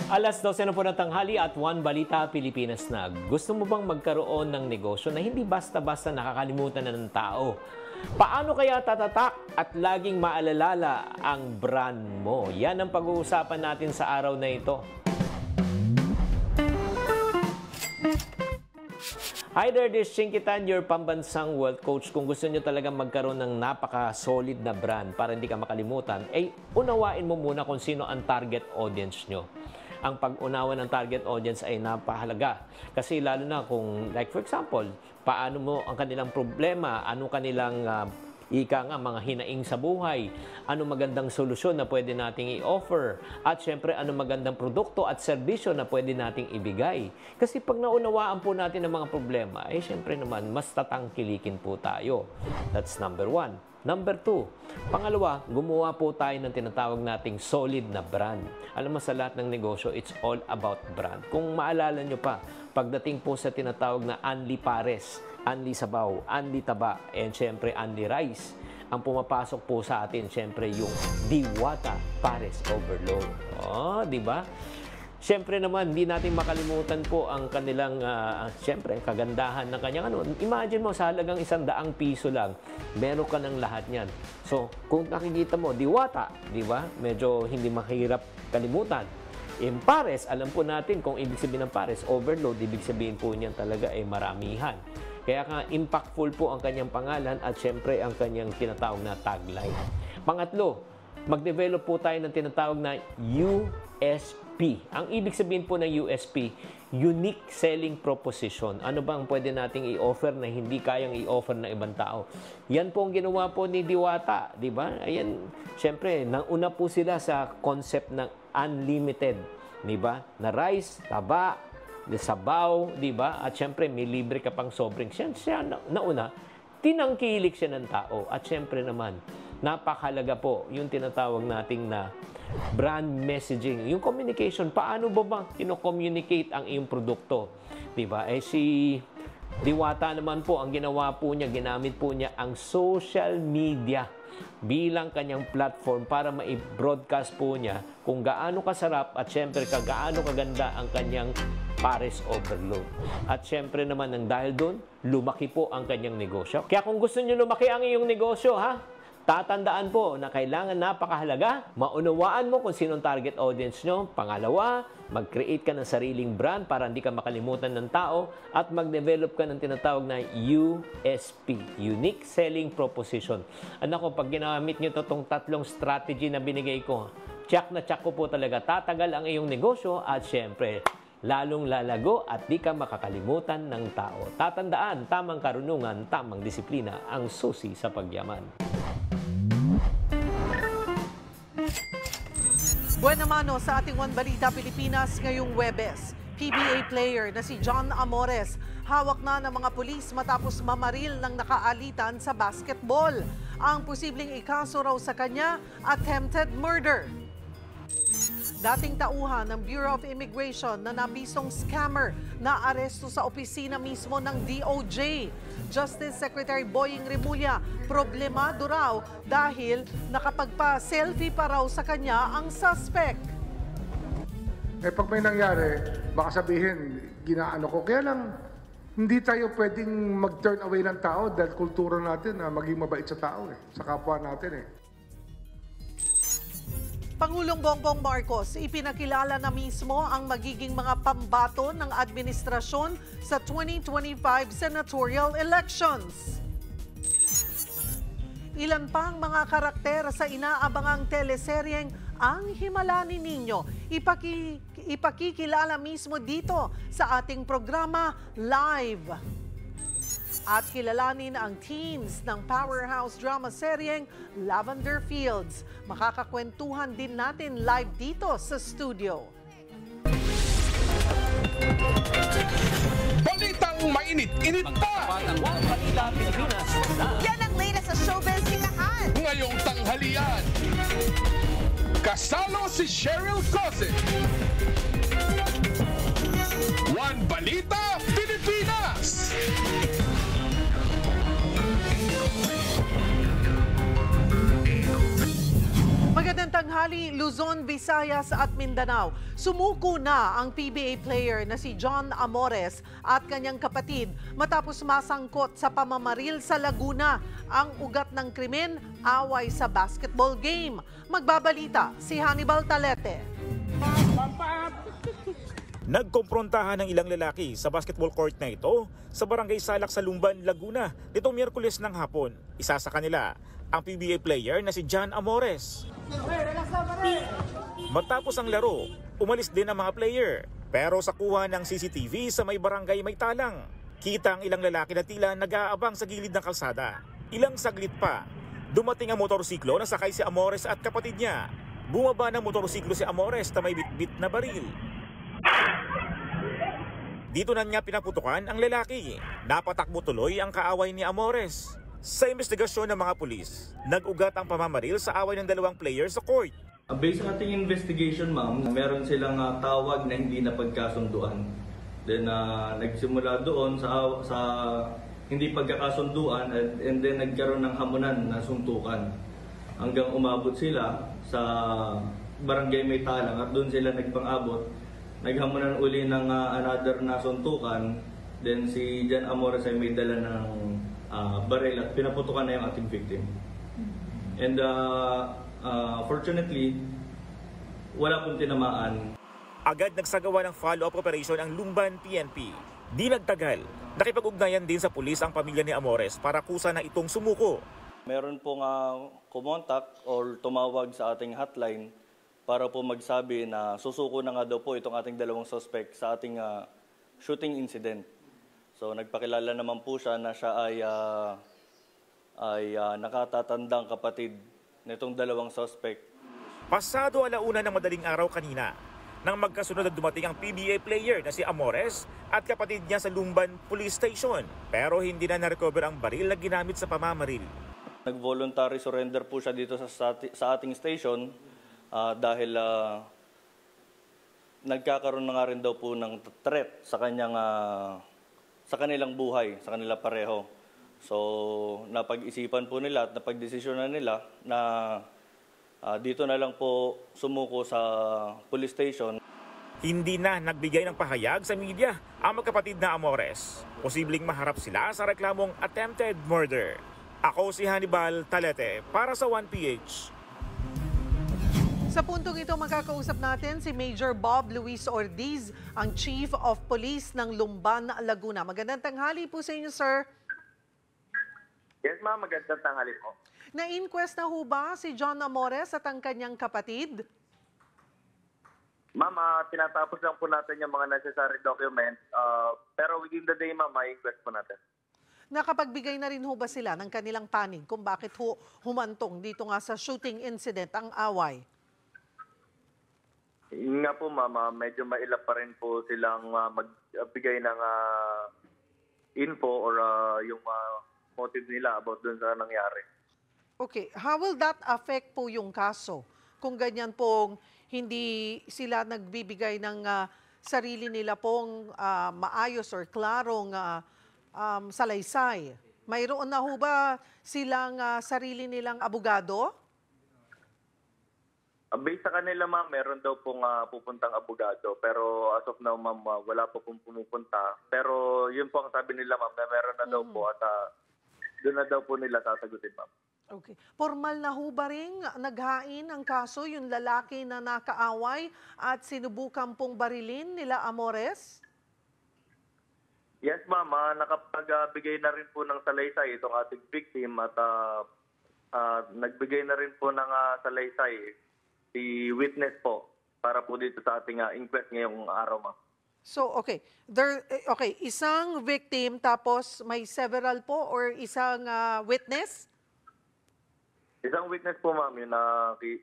Alas 12 na po ng tanghali at One Balita Pilipinas na. Gusto mo bang magkaroon ng negosyo na hindi basta-basta nakakalimutan na ng tao? Paano kaya tatatak at laging maalala ang brand mo? Yan ang pag-uusapan natin sa araw na ito. Hi there, this is Chinky Tan, your pambansang wealth coach. Kung gusto nyo talagang magkaroon ng napaka-solid na brand para hindi ka makalimutan, ay unawain mo muna kung sino ang target audience nyo. Ang pag-unawa ng target audience ay napahalaga. Kasi lalo na kung, like for example, paano mo ang kanilang problema, ano kanilang mga hinaing sa buhay, ano magandang solusyon na pwede nating i-offer, at syempre ano magandang produkto at serbisyo na pwede nating ibigay. Kasi pag naunawaan po natin ang mga problema, ay syempre naman mas tatangkilikin po tayo. That's number 1. Number 2, pangalawa, gumawa po tayo ng tinatawag nating solid na brand. Alam mo, sa lahat ng negosyo, it's all about brand. Kung maalala nyo pa, pagdating po sa tinatawag na Anli Pares, Anli Sabaw, Anli Taba, and syempre Anli Rice, ang pumapasok po sa atin, syempre yung Diwata Pares Overload. Oh, di ba? Siyempre naman, hindi natin makalimutan po ang kanilang, siyempre, kagandahan ng kanyang ano. Imagine mo, sa halagang 100 piso lang, meron ka ng lahat niyan. So, kung nakikita mo, Diwata, di ba? Medyo hindi mahirap kalimutan. In Pares, alam po natin kung ibig sabihin ng Pares, overload, ibig sabihin po niyan talaga ay maramihan. Kaya nga, impactful po ang kanyang pangalan at siyempre ang kanyang tinatawag na tagline. Pangatlo, mag-develop po tayo ng tinatawag na USP. Ang ibig sabihin po ng USP, Unique Selling Proposition. Ano ba ang pwede nating i-offer na hindi kayang i-offer ng ibang tao? Yan po ang ginawa po ni Diwata, di ba? Ayan, syempre, nauna po sila sa concept ng unlimited, di ba? Na rice, taba, sabaw, di ba? At syempre, may libre ka pang soft drinks. Siya nauna, tinangkilik siya ng tao. At syempre naman, napakahalaga po yung tinatawag nating na brand messaging. Yung communication, paano ba kino-communicate ang iyong produkto? Diba? Eh si Diwata naman po, ang ginawa po niya, ginamit po niya ang social media bilang kanyang platform para ma-broadcast po niya kung gaano kasarap at syempre gaano kaganda ang kanyang Pares Overload. At syempre naman, dahil doon, lumaki po ang kanyang negosyo. Kaya kung gusto niyo lumaki ang iyong negosyo, tatandaan po na kailangan napakahalaga, maunawaan mo kung sinong target audience nyo. Pangalawa, mag-create ka ng sariling brand para hindi ka makalimutan ng tao at mag-develop ka ng tinatawag na USP, Unique Selling Proposition. Ko, pag ginamit nyo itong tatlong strategy na binigay ko, check na check ko po talaga, tatagal ang iyong negosyo at syempre, lalong lalago at di ka makakalimutan ng tao. Tatandaan, tamang karunungan, tamang disiplina ang susi sa pagyaman. Buena mano sa ating One Balita Pilipinas ngayong Huwebes. PBA player na si John Amores hawak na ng mga pulis matapos mamaril ng nakaalitan sa basketball. Ang posibleng ikaso raw sa kanya, attempted murder. Dating tauhan ng Bureau of Immigration na nabisong scammer na aresto sa opisina mismo ng DOJ. Justice Secretary Boying Rimulya, problemado raw dahil nakapagpa-selfie pa raw sa kanya ang suspect. Eh pag may nangyari, baka sabihin, ginaano ko. Kaya lang, hindi tayo pwedeng mag-turn away ng tao dahil kultura natin na maging mabait sa tao, sa kapwa natin Pangulong Bongbong Marcos, ipinakilala na mismo ang magiging mga pambato ng administrasyon sa 2025 senatorial elections. Ilan pang mga karakter sa inaabangang teleseryeng Ang Himala ni Nino, ipakikilala mismo dito sa ating programa Live. At kilalanin ang teams ng powerhouse drama seryeng Lavender Fields. Makakakwentuhan din natin live dito sa studio. Balitang mainit-init pa! Yan ang latest sa showbiz sinahan. Ngayong tanghalian, kasalo si Cheryl Cosset. One Balita Pilipinas! Magandang tanghali. tanghali, Luzon, Visayas at Mindanao. Sumuko na ang PBA player na si John Amores at kanyang kapatid matapos masangkot sa pamamaril sa Laguna. Ang ugat ng krimen, away sa basketball game. Magbabalita si Hannibal Talete. Nagkomprontahan ng ilang lalaki sa basketball court na ito sa Barangay Salak sa Lumban, Laguna nitong Miyerkules ng hapon. Isa sa kanila, ang PBA player na si John Amores. Matapos ang laro, umalis din ang mga player. Pero sa kuha ng CCTV sa may barangay may talang, kita ang ilang lalaki na tila nag-aabang sa gilid ng kalsada. Ilang saglit pa, dumating ang motorsiklo na sakay si Amores at kapatid niya. Bumaba ng motorsiklo si Amores na may bitbit na baril. Dito na niya pinaputukan ang lalaki. Napatakbo tuloy ang kaaway ni Amores. Sa investigasyon ng mga pulis, nag-ugat ang pamamaril sa away ng dalawang players sa court. Based sa ating investigation, ma'am, meron silang tawag na hindi napagkasunduan. Then nagsimula doon sa hindi pagkakasunduan and then nagkaroon ng hamunan na suntukan. Hanggang umabot sila sa barangay May Talang at doon sila nagpang-abot. Naghamunan uli ng another na suntukan. Then si John Amores ay may dala ng baril at pinaputukan na yung ating victim. And fortunately, wala pong tinamaan. Agad nagsagawa ng follow-up operation ang Lumban PNP. Di nagtagal, nakipag-ugnayan din sa pulis ang pamilya ni Amores para kusa na itong sumuko. Meron pong kumontak or tumawag sa ating hotline para po magsabi na susuko na nga daw po itong ating dalawang suspect sa ating shooting incident. So nagpakilala naman po siya na siya ay nakatatandang kapatid nitong dalawang suspect. Pasado 1:00 ng madaling araw kanina, nang magkasunod na dumating ang PBA player na si Amores at kapatid niya sa Lumban Police Station. Pero hindi na na-recover ang baril na ginamit sa pamamaril. Nag-voluntary surrender po siya dito sa ating station dahil nagkakaroon na nga rin daw po ng threat sa kanilang buhay, sa kanila pareho. So napag-isipan po nila at napag-desisyonan nila na dito na lang po sumuko sa police station. Hindi na nagbigay ng pahayag sa media ang magkapatid na Amores. Posibleng maharap sila sa reklamong attempted murder. Ako si Hannibal Talete para sa 1PH. Sa puntong ito, makakausap natin si Major Bob Luis Ordiz, ang Chief of Police ng Lumban, Laguna. Magandang tanghali po sa inyo, sir. Yes, ma'am. Magandang tanghali po. Na-inquest na ho ba si John Amores at ang kanyang kapatid? Ma'am, tinatapos lang po natin yung mga necessary documents. Pero within the day, ma'am, ma-inquest po natin. Nakapagbigay na rin ho ba sila ng kanilang panig kung bakit humantong dito nga sa shooting incident ang away? Yun nga po, ma'am, medyo mailap pa rin po silang magbigay ng info or yung motive nila about dun sa nangyari. Okay, how will that affect po yung kaso? Kung ganyan pong hindi sila nagbibigay ng sarili nila pong maayos or klarong salaysay. Mayroon na ho ba silang sarili nilang abogado? Based sa kanila, ma'am, meron daw pong pupuntang abogado. Pero as of now, ma'am, wala po pong pumupunta. Pero yun po ang sabi nila, ma'am, na meron na daw po at doon na daw po nila sasagutin, ma'am. Okay. Formal na ho ba rin naghain ang kaso yung lalaki na nakaaway at sinubukan pong barilin nila Amores? Yes, ma'am. Nakapagbigay na rin po ng salaysay itong ating victim at nagbigay na rin po ng salaysay si witness po para po dito sa ating inquest ngayong araw, ma'am. So, okay. Okay, isang victim tapos may several po or isang witness? Isang witness po, ma'am, yung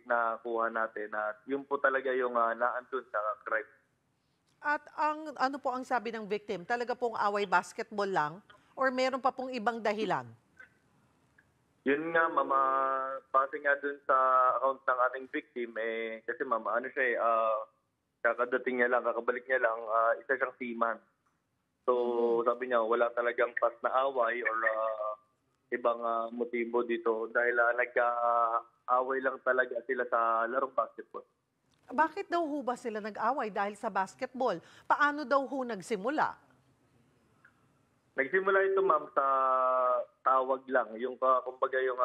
nakuha natin at yun po talaga yung naandun sa crime. At ano po ang sabi ng victim? Talaga pong away basketball lang? Or meron pa pong ibang dahilan? Yun nga, ma'am, base nga dun sa account ng ating victim, kasi ma'am, ano siya kakadating niya lang, kakabalik niya lang, isa siyang seaman. So, sabi niya, wala talagang past na away or ibang motibo dito dahil away lang talaga sila sa larong basketball. Bakit daw ho ba sila nag-away dahil sa basketball? Paano daw ho nagsimula? Nagsimula ito, ma'am, sa tawag lang. Yung, kumbaga, yung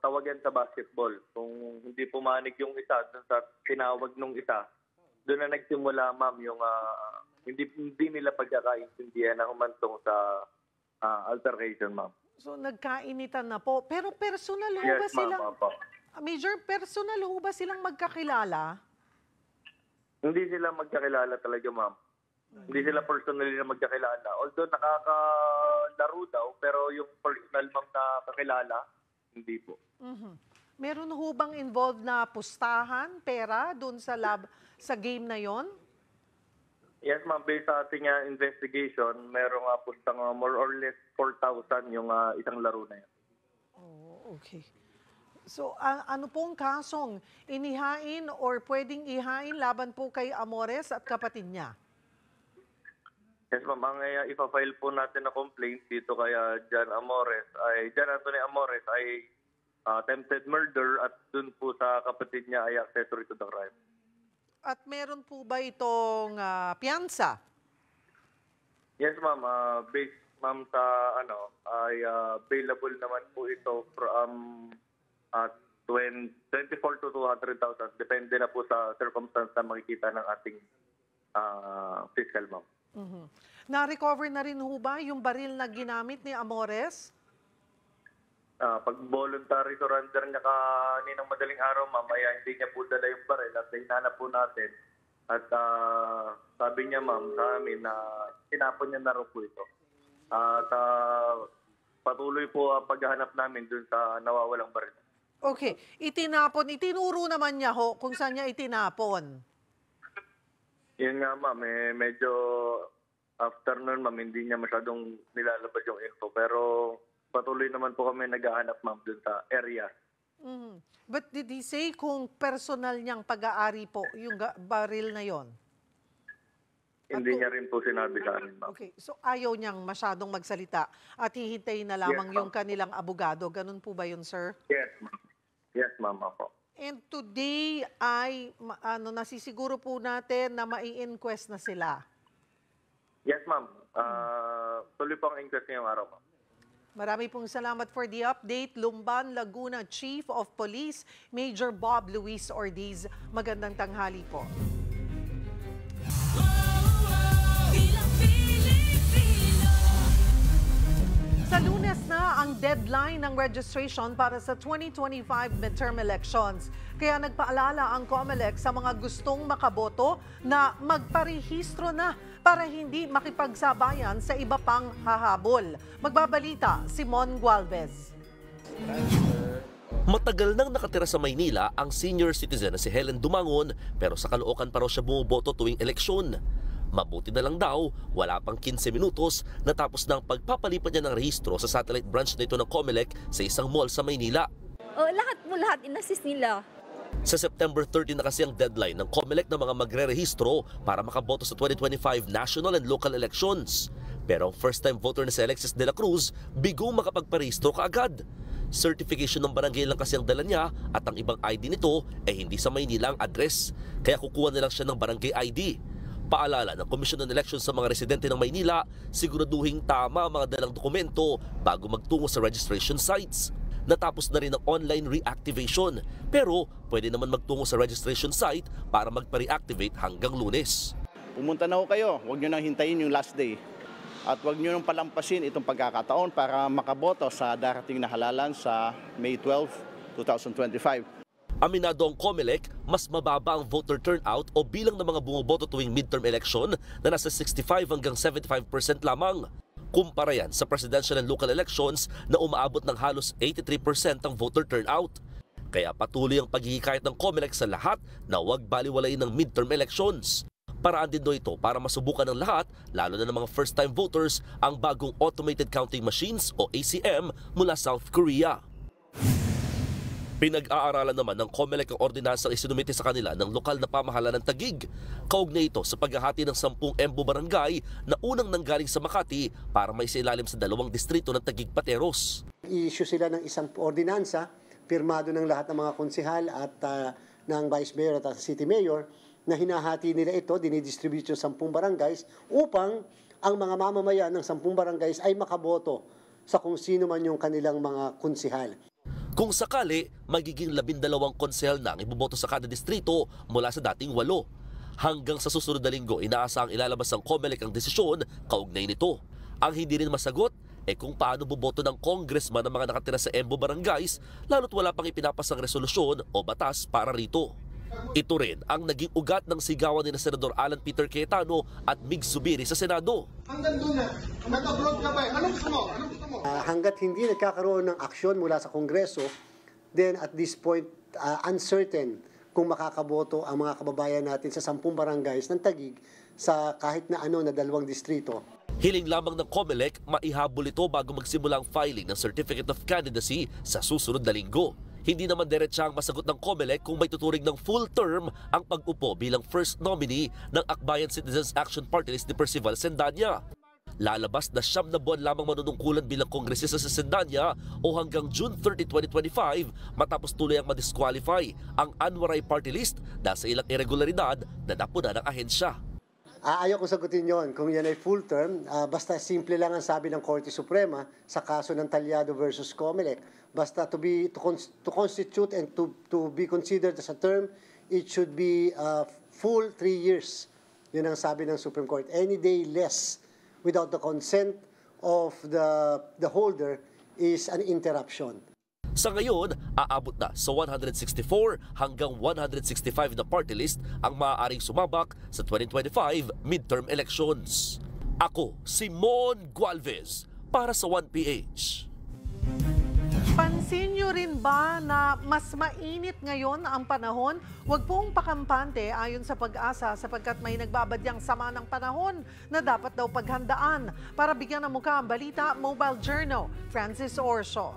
tawagan sa basketball. Kung hindi pumanig yung isa, dun sa tinawag nung isa, doon na nagsimula, ma'am, yung hindi nila pagkakaintindihan na humantong sa altercation, ma'am. So nagkainitan na po. Pero personal ho Yes, ba ma'am, silang... opo. Major, personal ho ba silang magkakilala? Hindi sila magkakilala talaga, ma'am. Hindi sila personally na magkakilala. Although nakakalaro daw, pero yung personal, ma'am, na kakilala, hindi po. Meron ho bang involved na pustahan, pera, doon sa game na yon? Yes, ma'am. Based sa ating investigation, merong puntang more or less 4,000 yung isang laro na yan. Oh, okay. So, ano pong kasong inihain or pwedeng ihain laban po kay Amores at kapatid niya? Yes, ma'am. Ang ipa-file po natin na complaint dito kay John Anthony Amores ay attempted murder at dun po sa kapatid niya ay accessory to the crime. At meron po ba itong piyansa? Yes, ma'am. Based, ma'am, sa ay available naman po ito from 24 to 200,000. Depende na po sa circumstance na makikita ng ating fiscal, ma'am. Na-recover na rin ho ba yung baril na ginamit ni Amores? Pag voluntary surrender niya kaninang madaling araw, ma'am, ay hindi niya po dala yung baril at hinanap po natin. At sabi niya, ma'am, sa amin na tinapon niya na rin po ito. At patuloy po paghahanap namin dun sa nawawalang baril. Okay. Itinuro naman niya ho kung saan niya itinapon. Yun nga, ma'am, medyo afternoon, ma'am, hindi niya masyadong nilalabas yung info. Pero patuloy naman po kami naghahanap, ma'am, dun sa area. But did he say kung personal niyang pag-aari po yung baril na yon? Hindi niya rin po sinabi sa amin, ma'am. Okay, so ayaw niyang masyadong magsalita at hihintayin na lamang Yes, yung kanilang abogado. Ganun po ba yun, sir? Yes, ma'am. Yes, ma'am, ako. And today ay nasisiguro po natin na mai-inquest na sila. Yes, ma'am. Tuloy po ang inquest ngayong araw, ma'am. Marami pong salamat for the update. Lumban, Laguna Chief of Police, Major Bob Luis Ortiz. Magandang tanghali po. Sa Lunes na ang deadline ng registration para sa 2025 midterm elections. Kaya nagpaalala ang COMELEC sa mga gustong makaboto na magparehistro na para hindi makipagsabayan sa iba pang hahabol. Magbabalita, Simon Gualvez. Matagal nang nakatira sa Maynila ang senior citizen na si Helen Dumangon pero sa Caloocan pa raw siya bumoboto tuwing eleksyon. Mabuti na lang daw, wala pang 15 minutos natapos na ang pagpapalipat niya ng rehistro sa satellite branch na ito ng COMELEC sa isang mall sa Maynila. Lahat in-assist nila. Sa September 30 na kasi ang deadline ng COMELEC na mga magre-rehistro para makaboto sa 2025 national and local elections. Pero ang first-time voter na si Alexis de la Cruz, bigong makapagparehistro kaagad. Certification ng barangay lang kasi ang dala niya at ang ibang ID nito ay hindi sa Maynila ang address. Kaya kukuha na lang siya ng barangay ID. Paalala ng Commission on Elections sa mga residente ng Maynila, siguraduhin tama ang mga dalang dokumento bago magtungo sa registration sites. Natapos na rin ang online reactivation, pero pwede naman magtungo sa registration site para magpa-reactivate hanggang Lunes. Pumunta na ho kayo, huwag nyo nang hintayin yung last day. At huwag nyo nang palampasin itong pagkakataon para makaboto sa darating na halalan sa May 12, 2025. Aminado ang COMELEC, mas mababa ang voter turnout o bilang ng mga bumoboto tuwing midterm election na nasa 65 hanggang 75% lamang. Kumpara yan sa presidential and local elections na umaabot ng halos 83% ang voter turnout. Kaya patuloy ang paghihikayat ng COMELEC sa lahat na huwag baliwalayin ng midterm elections. Paraan din doon ito para masubukan ng lahat, lalo na ng mga first-time voters, ang bagong automated counting machines o ACM mula South Korea. Pinag-aaralan naman ng COMELEC ang ordinansang isinumite sa kanila ng lokal na pamahalaan ng Taguig. Kaugnay ito sa paghahati ng 10 Embu barangay na unang nanggaling sa Makati para may sailalim sa 2 distrito ng Taguig Pateros. I-issue sila ng isang ordinansa pirmado ng lahat ng mga konsehal at ng Vice Mayor at City Mayor na hinahati nila ito, dinidistribute yung 10 barangays upang ang mga mamamayan ng 10 barangays ay makaboto sa kung sino man yung kanilang mga konsehal. Kung sakali, magiging 12 konsehal na ang iboboto sa kada distrito mula sa dating 8. Hanggang sa susunod na linggo, inaasahang ilalabas ng COMELEC ang desisyon kaugnay nito. Ang hindi rin masagot kung paano boboto ng congressman ng mga nakatira sa EMBO barangays lalo't wala pang ipinapasang resolusyon o batas para rito. Ito rin ang naging ugat ng sigawan ni Senador Alan Peter Cayetano at Mig Zubiri sa Senado. Hanggang doon na, mag-abroad ka ba? Anong gusto mo? Hanggat hindi nagkakaroon ng aksyon mula sa Kongreso, then at this point, uncertain kung makakaboto ang mga kababayan natin sa 10 barangays ng Taguig sa kahit na 2 distrito. Hiling lamang ng COMELEC maihabol ito bago magsimula ang filing ng Certificate of Candidacy sa susunod na linggo. Hindi naman diretsang masagot ng COMELEC kung may tuturing ng full term ang pag-upo bilang first nominee ng Akbayan Citizens Action Party List ni Percival Sendanya. Lalabas na 9 na buwan lamang manunungkulan bilang kongresista sa Sendanya o hanggang June 30, 2025 matapos tuloy ang madisqualify ang Anwaray Party List dahil sa ilang irregularidad na napuna ng ahensya. Ayaw kong sagutin yon kung yan ay full term. Basta simple lang ang sabi ng Korte Suprema sa kaso ng Talyado versus COMELEC. Basta to constitute and to be considered as a term, it should be full 3 years. Yun ang sabi ng Supreme Court. Any day less without the consent of the holder is an interruption. Sa ngayon, aabot na sa 164 hanggang 165 na party list ang maaaring sumabak sa 2025 midterm elections. Ako, si Mon Gualvez, para sa 1PH. Pansin nyo rin ba na mas mainit ngayon ang panahon? Huwag pong pakampante ayon sa Pag-asa sapagkat may nagbabadyang sama ng panahon na dapat daw paghandaan. Para bigyan ng mukha ang balita, Mobile Journal, Francis Orso.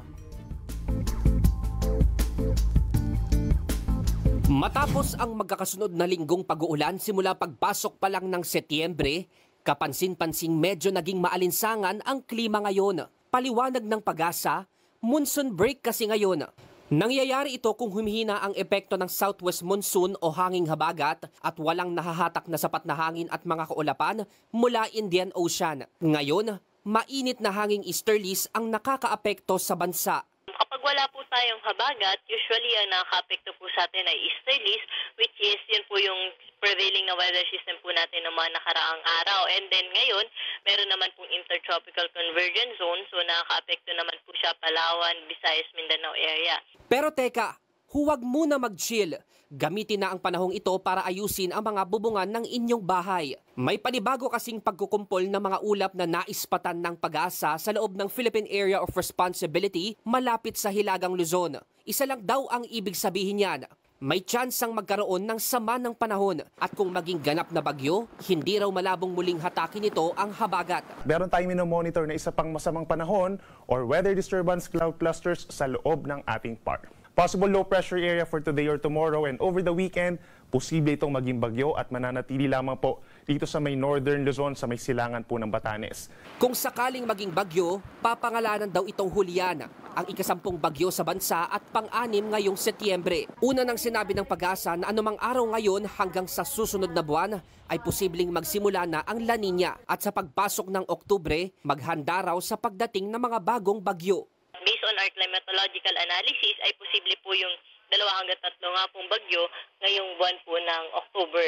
Matapos ang magkakasunod na linggong pag-uulan simula pagpasok pa lang ng Setyembre, kapansin-pansing medyo naging maalinsangan ang klima ngayon. Paliwanag ng Pag-asa, monsoon break kasi ngayon. Nangyayari ito kung humihina ang epekto ng southwest monsoon o hanging habagat at walang nahahatak na sapat na hangin at mga kaulapan mula Indian Ocean. Ngayon, mainit na hanging easterlies ang nakakaapekto sa bansa. Kapag wala po tayong habagat, usually ang nakaka-apekto po sa atin ay easterlies, which is yun po yung prevailing na weather system po natin ng mga nakaraang araw. And then ngayon, meron naman pong intertropical convergence zone, so nakaka-apekto naman po siya Palawan, Visayas, Mindanao area. Pero teka, huwag muna mag-chill. Gamitin na ang panahong ito para ayusin ang mga bubungan ng inyong bahay. May panibago kasing pagkukumpol ng mga ulap na naispatan ng Pag-asa sa loob ng Philippine Area of Responsibility malapit sa Hilagang Luzon. Isa lang daw ang ibig sabihin niyan. May tsansang magkaroon ng sama ng panahon at kung maging ganap na bagyo, hindi raw malabong muling hatakin ito ang habagat. Meron tayong minomonitor na isa pang masamang panahon or weather disturbance cloud clusters sa loob ng ating park. Possible low pressure area for today or tomorrow and over the weekend, posible itong maging bagyo at mananatili lamang po dito sa may northern Luzon sa may silangan po ng Batanes. Kung sakaling maging bagyo, papangalanan daw itong Julian, ang ika-10 bagyo sa bansa at pang-6 ngayong Setyembre. Una nang sinabi ng Pag-asa na anumang araw ngayon hanggang sa susunod na buwan ay posibleng magsimula na ang La Nina at sa pagpasok ng Oktubre, maghanda raw sa pagdating ng mga bagong bagyo. Based on our climatological analysis, ay posible po yung 2 hanggang 3 nga pong bagyo ngayong buwan po ng October.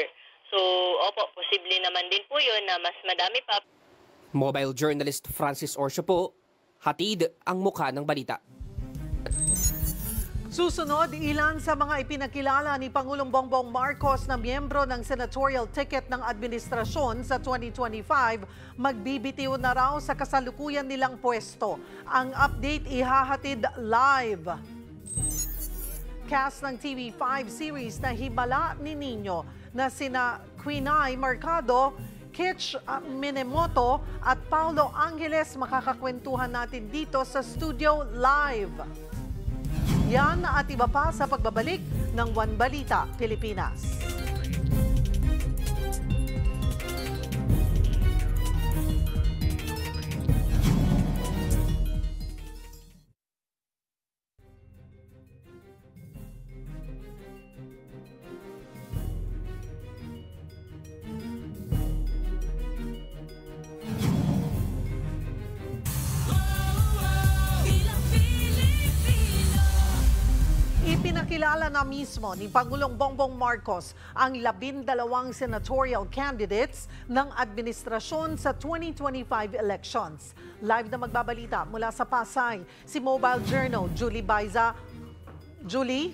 So, opo, posible naman din po yun na mas madami pa. Mobile journalist Francis Orso po, hatid ang mukha ng balita. Susunod, ilan sa mga ipinakilala ni Pangulong Bongbong Marcos na miyembro ng senatorial ticket ng administrasyon sa 2025 magbibitiw na raw sa kasalukuyan nilang pwesto. Ang update ihahatid live. Cast ng TV5 series na Himala ni Nino na sina Quinay Mercado, Kitch Minemoto at Paulo Angeles makakakwentuhan natin dito sa studio live. Yan at iba pa sa pagbabalik ng One Balita Pilipinas. Ipinakilala na mismo ni Pangulong Bongbong Marcos ang 12 senatorial candidates ng administrasyon sa 2025 elections. Live na magbabalita mula sa Pasay, si Mobile Journal Julie Baiza. Julie?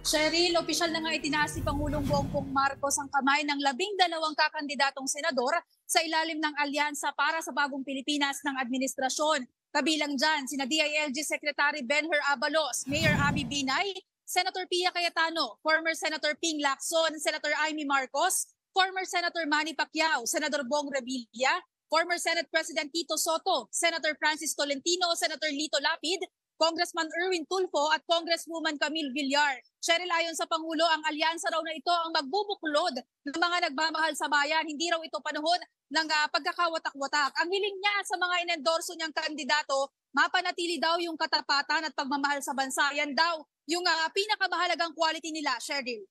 Cheryl, opisyal na nga itinaas ni Pangulong Bongbong Marcos ang kamay ng 12 kakandidatong senador sa ilalim ng alyansa para sa bagong Pilipinas ng administrasyon. Kabilang dyan, sina DILG Secretary Benher Abalos, Mayor Abby Binay, Senator Pia Cayetano, former Senator Ping Lacson, Senator Amy Marcos, former Senator Manny Pacquiao, Senator Bong Revilla, former Senate President Tito Soto, Senator Francis Tolentino, Senator Lito Lapid, Congressman Erwin Tulfo at Congresswoman Camille Villar. Cheryl, ayon sa Pangulo, ang alyansa raw na ito ang magbubuklod ng mga nagmamahal sa bayan. Hindi raw ito panahon ng pagkakawatak-watak. Ang hiling niya sa mga inendorso niyang kandidato, mapanatili daw yung katapatan at pagmamahal sa bansa. Yan daw yung pinakamahalagang quality nila, Cheryl.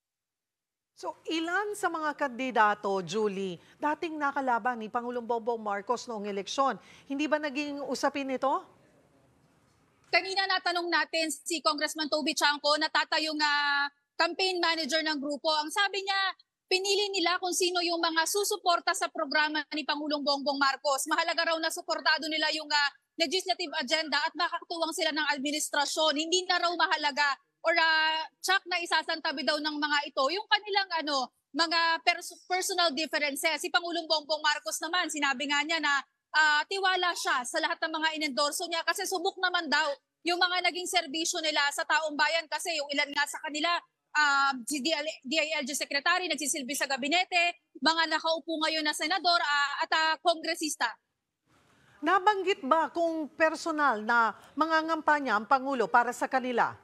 So ilan sa mga kandidato, Julie, dating nakalaban ni Pangulong Bongbong Marcos noong eleksyon, hindi ba naging usapin ito? Kanina natanong natin si Congressman Toby Chanco, natatayong campaign manager ng grupo. Ang sabi niya, pinili nila kung sino yung mga susuporta sa programa ni Pangulong Bongbong Marcos. Mahalaga raw na suportado nila yung legislative agenda at makakatuwang sila ng administrasyon. Hindi na raw mahalaga or tsak na isasantabi daw ng mga ito yung kanilang mga personal differences. Si Pangulong Bongbong Marcos naman, sinabi nga niya na tiwala siya sa lahat ng mga inendorso niya kasi subok naman daw yung mga naging serbisyo nila sa taong bayan kasi yung ilan nga sa kanila, si DILG Secretary nagsisilbi sa gabinete, mga nakaupo ngayon na senador at kongresista. Nabanggit ba kung personal na mangangampanya ang Pangulo para sa kanila?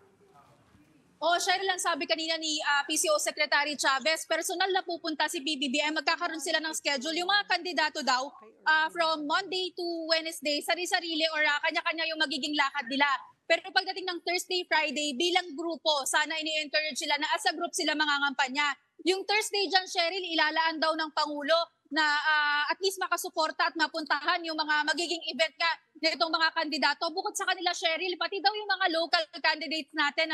Cheryl, lang sabi kanina ni PCO Secretary Chavez, personal na pupunta si BBBM, magkakaroon sila ng schedule. Yung mga kandidato daw, from Monday to Wednesday, sari-sarili or kanya-kanya yung magiging lakad nila. Pero pagdating ng Thursday, Friday, bilang grupo, sana ini-encourage sila na as a group sila mangangampanya. Yung Thursday dyan, Cheryl, ilalaan daw ng Pangulo na at least makasuporta at mapuntahan yung mga magiging event nga nitong mga kandidato. Bukod sa kanila, Cheryl, pati daw yung mga local candidates natin,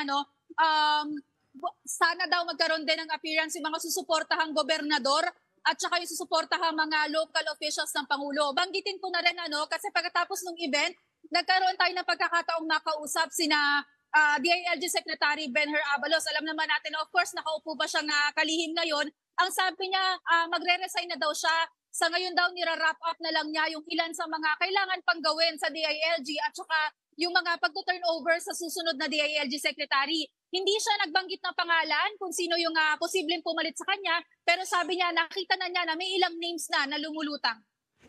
sana daw magkaroon din ng appearance yung mga susuportahang gobernador at saka yung susuportahang mga local officials ng Pangulo. Banggitin ko na rin kasi pagkatapos ng event, nagkaroon tayo ng pagkakataong makausap sina DILG Secretary Benher Abalos. Alam naman natin, of course, nakaupo ba siyang kalihim ngayon. Ang sabi niya, magre-resign na daw siya. Sa ngayon daw, nira-wrap up na lang niya yung ilan sa mga kailangan pang gawin sa DILG at saka yung mga pagto-turnover sa susunod na DILG Secretary. Hindi siya nagbanggit ng pangalan kung sino yung posibleng pumalit sa kanya, pero sabi niya, nakita na niya na may ilang names na lumulutang.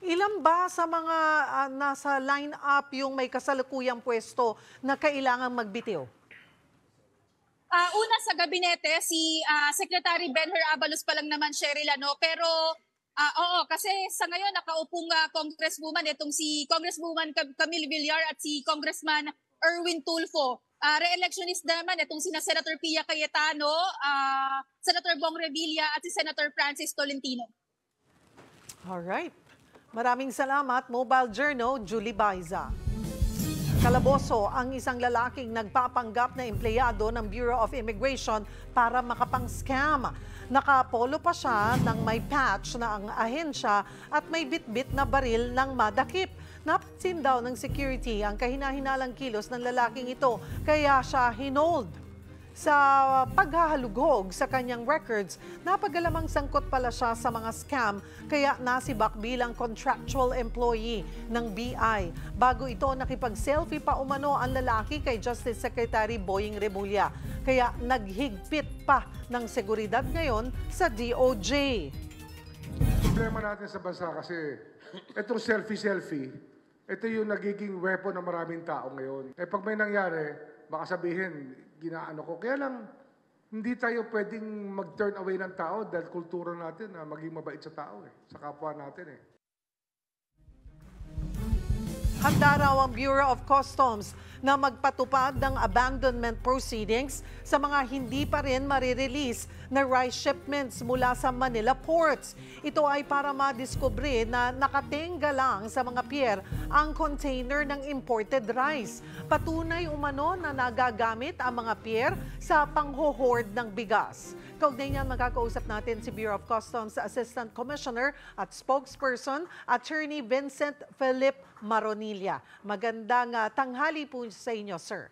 Ilan ba sa mga nasa line-up yung may kasalukuyang pwesto na kailangang magbitiw? Una sa gabinete, si Secretary Benher Abalos pa lang naman, Cheryl, pero oo, kasi sa ngayon nakaupong congresswoman, itong si Congresswoman Camille Villar at si Congressman Erwin Tulfo. Re-electionist naman itong sina Senator Pia Cayetano, Senator Bong Revilla at si Senator Francis Tolentino. Alright. Maraming salamat, Mobile Journal, Julie Baiza. Kalaboso ang isang lalaking nagpapanggap na empleyado ng Bureau of Immigration para makapang-scam. Nakapolo pa siya ng may patch na ang ahensya at may bitbit na baril ng madakip. Napansin daw ng security ang kahina-hinalang kilos ng lalaking ito, kaya siya hinold. Sa paghahalughog sa kanyang records, napagalamang sangkot pala siya sa mga scam, kaya nasibak bilang contractual employee ng BI. Bago ito, nakipag-selfie pa umano ang lalaki kay Justice Secretary Boying Remulla. Kaya naghigpit pa ng seguridad ngayon sa DOJ. Problema natin sa bansa kasi itong selfie-selfie, ito yung nagiging weapon ng maraming tao ngayon. Pag may nangyari, baka sabihin, ginaano ko. Kaya lang, hindi tayo pwedeng mag-turn away ng tao dahil kultura natin na maging mabait sa tao, sa kapwa natin. Handa raw ang Bureau of Customs na magpatupad ng abandonment proceedings sa mga hindi pa rin marirelease na rice shipments mula sa Manila ports. Ito ay para madiskubre na nakatenga lang sa mga pier ang container ng imported rice. Patunay umano na nagagamit ang mga pier sa panghohoard ng bigas. Kaugnay niyan, magkakausap natin si Bureau of Customs Assistant Commissioner at Spokesperson, Attorney Vincent Philip Maronilla. Magandang tanghali po sa inyo, sir.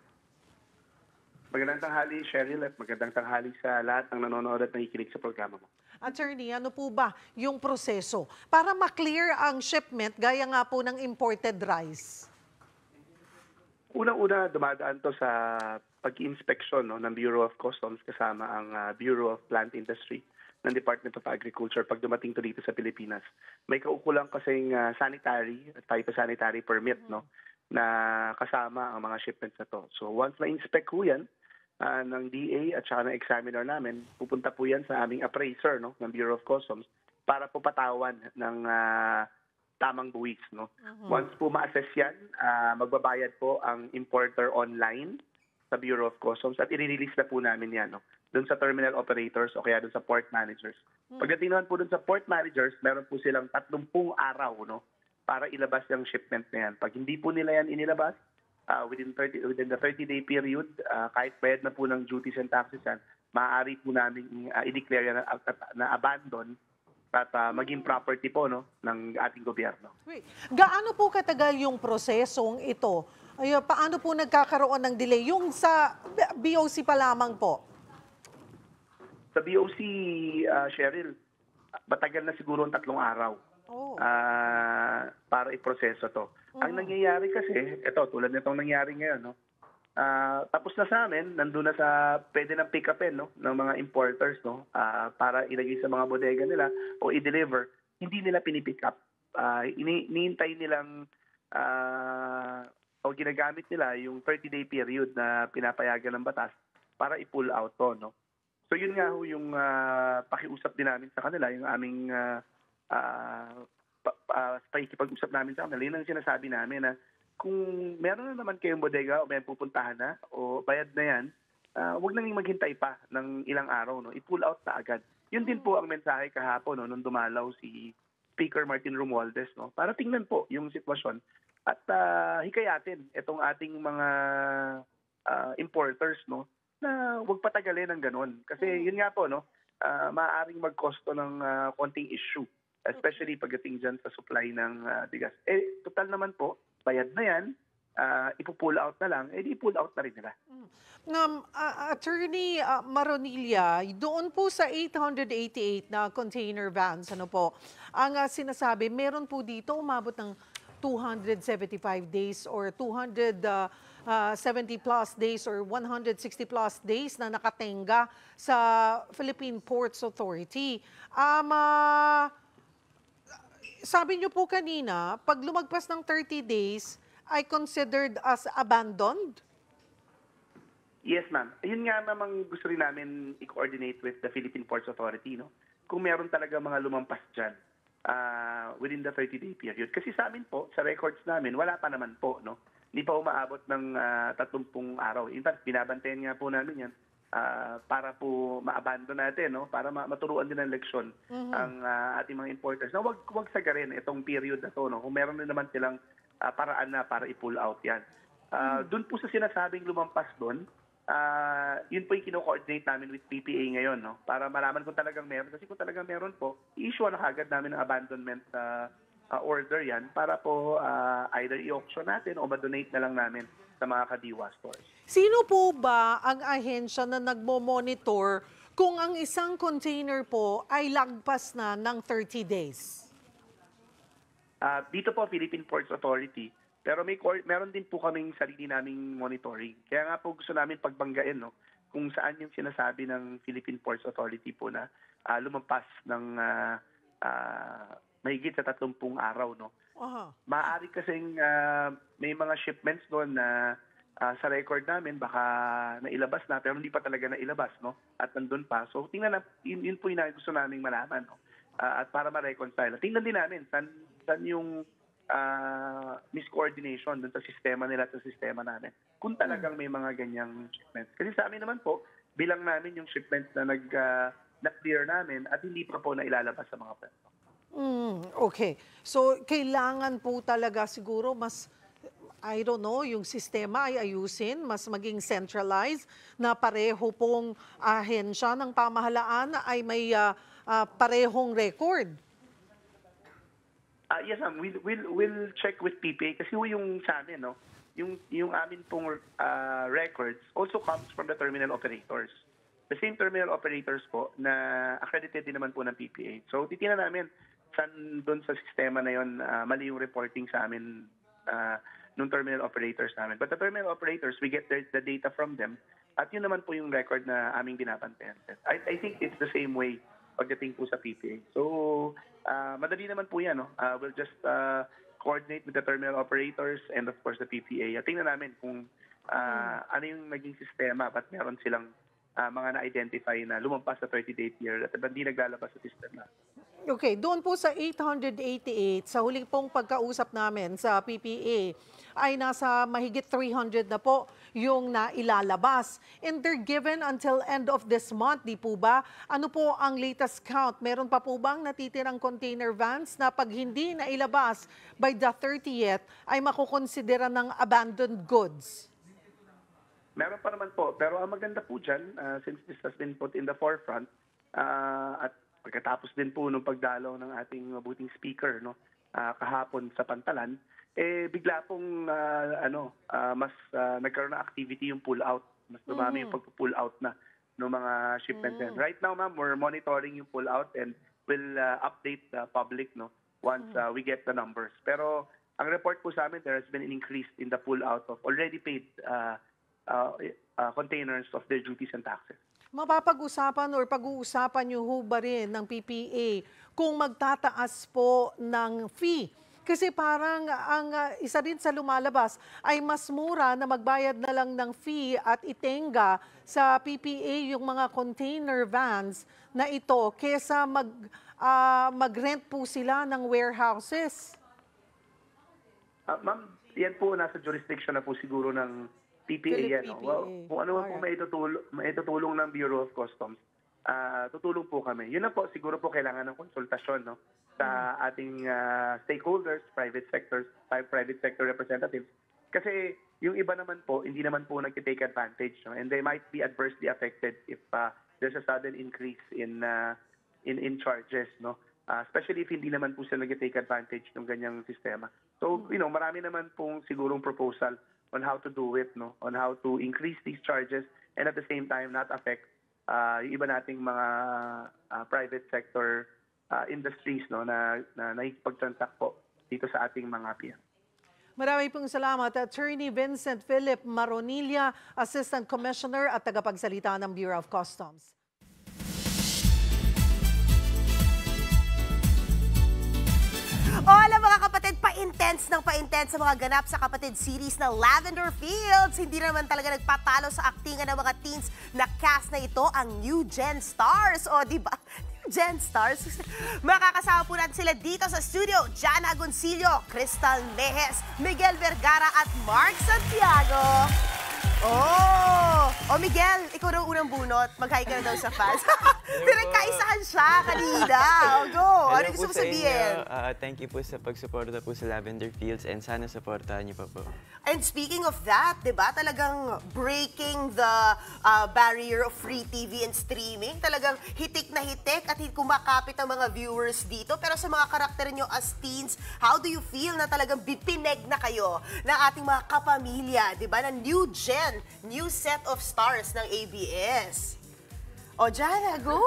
Magandang tanghali, Cheryl, at magandang tanghali sa lahat ng nanonood at nakikinig sa programa mo. Attorney, ano po ba yung proseso para ma-clear ang shipment gaya nga po ng imported rice? Unang-una, dumadaan to sa pag-inspection ng Bureau of Customs kasama ang Bureau of Plant Industry ng Department of Agriculture pag dumating to dito sa Pilipinas. May kaukulang kasing sanitary, phytosanitary permit na kasama ang mga shipments na to. So once na-inspect po yan ng DA at saka ng examiner namin, pupunta po yan sa aming appraiser ng Bureau of Customs para po patawan ng tamang buwis. Once po ma-assess yan, magbabayad po ang importer online sa Bureau of Customs at i-release na po namin yan doon sa terminal operators o kaya doon sa port managers. Pagdating naman po doon sa port managers, meron po silang 30 araw para ilabas yung shipment na yan. Pag hindi po nila yan inilabas, within the 30-day period, kahit bayad na po ng duties and taxes yan, maaari po namin i-declare yan na abandon at maging property po ng ating gobyerno. Wait, gaano po katagal yung prosesong ito? Paano po nagkakaroon ng delay? Yung sa BOC pa lamang po? Sa BOC, Cheryl, matagal na siguro 3 araw para i-proseso to. Ang nangyayari kasi, ito, tulad nitong nangyari ngayon, tapos na sa amin, nandun na sa pwede ng pick-upin ng mga importers para ilagay sa mga bodega nila o i-deliver. Hindi nila pinipick up. Iniintay nilang o ginagamit nila yung 30-day period na pinapayagan ng batas para i-pull out to. So yun nga yung pakiusap din namin sa kanila, yung aming pakikipag-usap namin sa kanila. Yun ang sinasabi namin na kung meron na naman kayong bodega o may pupuntahan na o bayad na yan, huwag nang maghintay pa ng ilang araw. I-pull out na agad. Yun din po ang mensahe kahapon nung dumalaw si Speaker Martin Romualdez para tingnan po yung sitwasyon at hikayatin itong ating mga importers na huwag patagalin ng ganun. Kasi yun nga po, maaaring magkosto ng konting issue, especially pagdating dyan sa supply ng bigas. Total naman po, bayad na yan, ipo-pull out na lang, i-pull out na rin nila. Attorney Maronilla, doon po sa 888 na container vans, ang sinasabi, meron po dito umabot ng 275 days or 270 plus days or 160 plus days na nakatenga sa Philippine Ports Authority. Sabi niyo po kanina, pag lumagpas ng 30 days, ay considered as abandoned? Yes, ma'am. Ayun nga namang gusto rin namin i-coordinate with the Philippine Ports Authority, kung meron talaga mga lumampas dyan within the 30-day period. Kasi sa amin po, sa records namin, wala pa naman po, Hindi pa umaabot ng 30 araw. In fact, binabantayan nga po namin yan para po ma-abandon natin, para maturuan din ng leksyon ang ating mga importers na wag sagarin itong period na to, kung meron din naman silang paraan na para i-pull out yan. Doon po sa sinasabing lumampas doon, yun po yung kino-coordinate namin with PPA ngayon, para malaman kung talagang meron. Kasi kung talagang meron po, i-issue na kagad namin ng abandonment order yan para po either i-auction natin o ma-donate na lang namin sa mga kadiwa stores. Sino po ba ang ahensya na nagmo-monitor kung ang isang container po ay lagpas na ng 30 days? Dito po, Philippine Ports Authority. Pero meron din po kaming sarili naming monitoring. Kaya nga po gusto namin pagbanggain kung saan yung sinasabi ng Philippine Ports Authority po na lumampas ng mahigit sa 30 araw. Maaari kasing may mga shipments doon na sa record namin baka nailabas na pero hindi pa talaga nailabas at nandun pa. So tingnan na, yun po yung gusto naming malaman at para ma-reconcile. Tingnan din namin saan yung miscoordination dun sa sistema nila at sa sistema namin. Kung talagang may mga ganyang shipments. Kasi sa amin naman po, bilang namin yung shipments na na-clear namin at hindi pa po na ilalabas sa mga pwesto. Okay. So, kailangan po talaga siguro mas, I don't know, yung sistema ay ayusin, mas maging centralized na pareho pong ahensya ng pamahalaan ay may parehong record. Yes, ma'am. We'll check with PPA kasi yung sa amin, no? Yung amin pong records also comes from the terminal operators. The same terminal operators po na accredited din naman po ng PPA. So, titingnan namin saan doon sa sistema na yon mali yung reporting sa amin nung terminal operators namin. But the terminal operators, we get the data from them at yun naman po yung record na aming binabantayan. I think it's the same way pagdating po sa PPA. So, madali naman po yan. No? We'll just coordinate with the terminal operators and of course the PPA. Tingnan namin kung ano yung naging sistema, ba't meron silang mga na-identify na lumampas sa 30-day period at hindi naglalabas sa system na. Okay, doon po sa 888, sa huling pong pagkausap namin sa PPA, ay nasa mahigit 300 na po yung nailalabas. And they're given until end of this month, di po ba? Ano po ang latest count? Meron pa po bang natitirang container vans na pag hindi nailabas by the 30th ay makukonsidera ng abandoned goods? Meron pa naman po. Pero ang maganda po dyan, since this has been put in the forefront, at pagkatapos din po nung pagdalaw ng ating mabuting speaker kahapon sa Pantalan, bigla pong mas nagkaroon ng activity yung pull-out. Mas dumami yung pag-pull out na ng mga shipments. Right now, ma'am, we're monitoring yung pull-out and we'll update the public once we get the numbers. Pero ang report po sa amin, there has been an increase in the pull-out of already paid containers of their duties and taxes. Mapapag-usapan or pag-uusapan niyo ho ba rin ng PPA kung magtataas po ng fee? Kasi parang ang isa rin sa lumalabas ay mas mura na magbayad na lang ng fee at itenga sa PPA yung mga container vans na ito kesa mag-rent po sila ng warehouses. Ma'am, yan po nasa jurisdiction na po siguro ng PPA yan. Well, kung ano man po maitutulong ng Bureau of Customs, tutulong po kami. Yun na po, siguro po kailangan ng konsultasyon sa ating stakeholders, private sector representatives. Kasi yung iba naman po, hindi naman po nag-take advantage. And they might be adversely affected if there's a sudden increase in charges. Especially if hindi naman po sila nag-take advantage ng ganyang sistema. So, marami naman pong sigurong proposal on how to do it, on how to increase these charges and at the same time not affect yung iba nating mga private sector industries na nakikipag-transact po dito sa ating mga PM. Marami pong salamat. Attorney Vincent Philip Maronilla, Assistant Commissioner at tagapagsalita ng Bureau of Customs. Hola mga kapatid, pa-intense sa mga ganap sa kapatid series na Lavender Fields. Hindi naman talaga nagpatalo sa aktingan ng mga teens na cast na ito ang New Gen Stars. O diba? New Gen Stars? Makakasama po natin sila dito sa studio. Jana Agoncillo, Crystal Nejes, Miguel Vergara at Mark Santiago. Oh, Miguel, ikaw daw unang bunot. Mag-hi ka na daw sa fans. Pinagkaisahan siya kanina. Go! Ano gusto mo sabihin? Thank you po sa pagsuporta po sa Lavender Fields and sana supportahan niyo pa po. And speaking of that, di ba, talagang breaking the barrier of free TV and streaming. Talagang hitik na hitik at kumakapit ang mga viewers dito. Pero sa mga karakter nyo as teens, how do you feel na talagang pineg na kayo ng ating mga kapamilya, di ba, na new set of stars ng ABS? O, Jana, go!